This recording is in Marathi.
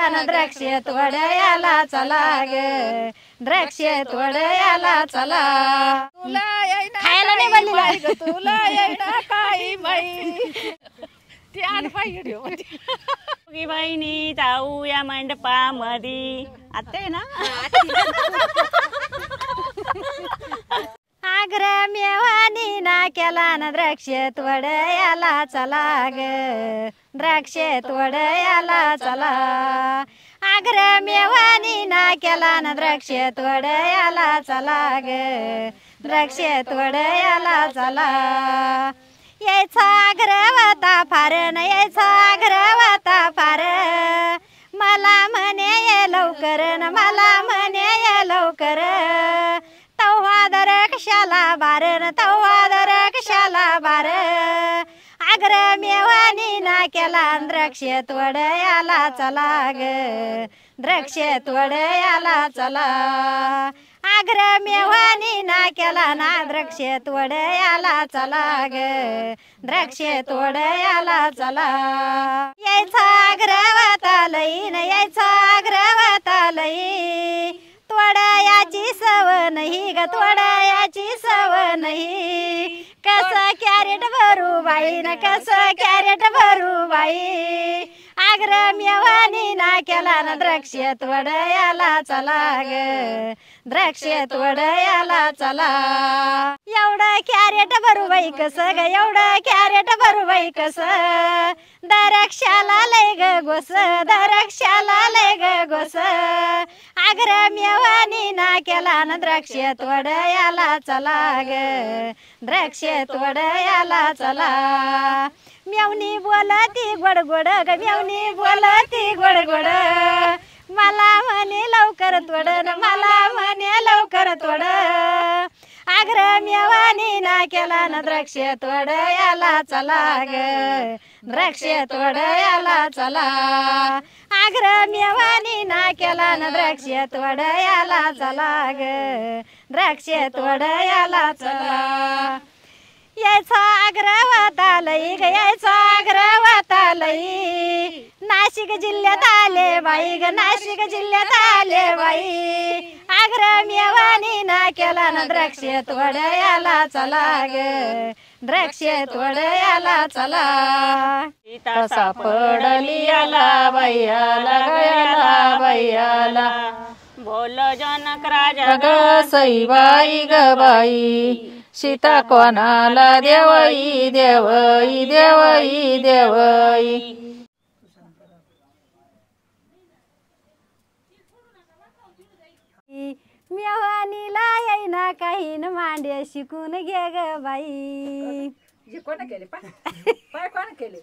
केला ना द्राक्ष तोडायला चला ग द्राक्ष तोडायला चला खायला नाही बनली तुला येईना काही बाई ती आण पाहिजे बहिणी जाऊ या मंडपामध्ये आता ना आग्रा मेवानी ना केला ना द्राक्ष तोडायला चला ग द्राक्ष तोडायला चला आग्रा मेवानी ना केला ना द्राक्ष तोडायला चला ग द्राक्ष तोडायला चला यायचा आग्रह होता फार न यायचा आग्रह होता फार मला म्हणे ये लवकर न मला म्हणे ये लवकर तव्हा दर कशाला बारन तव्हा दर कशाला बार आग्रह मेवानी ना केला द्राक्ष तोडायला चला ग द्राक्ष तोडायला चला आग्रह मेवानी ना केला ना द्राक्ष तोडायला चला ग द्राक्ष तोडायला चला यायचा आग्रह होता लई न यायचा आग्रह होता लई तोडायाची सव नाही ग तोडायाची सव नाही कसं कॅरेट भरू बाई न कसं कॅरेट भरू बाई आग्रह मेवानी ना केला ना द्राक्ष तोडायला चला ग द्राक्ष तोडायला चला एवढं कॅरेट भरू बाई कसं ग एवढं कॅरेट भरू बाई कसं द्राक्षाला लय ग गोस द्राक्षाला लय ग गोस आग्रह मेवानी ना केला ना द्राक्ष तोडायला चला ग द्राक्ष तोडायला चला मेवणी बोलती गोड गोड ग मेवणी बोलती गोड गोड मला म्हणे लवकर तोड मला म्हणे लवकर तोड आग्रह मेवानी ना केला ना द्राक्ष तोडायला चला ग द्राक्ष तोडायला चला आग्रह मेवानी ना केला ना द्राक्ष तोडायला चला ग द्राक्ष तोडायला चला यायचा आग्रह होता लई ग यायचा आग्रह होता लई नाशिक जिल्ह्यात आले बाई ग नाशिक जिल्ह्यात आले बाई आग्रह मेवानी ना केला ना द्राक्ष तोडायला चला ग द्राक्ष तोडायला चला तसा पडली याला बैयाला गयाला बैयाला बोल जनक राजा ग सईबाई ग बाई सीता कोणाला देवई देवई देवई देवई मेवानीला येईना काही न मांडे शिकून घे ग बाई कोण केले पाय कोण केले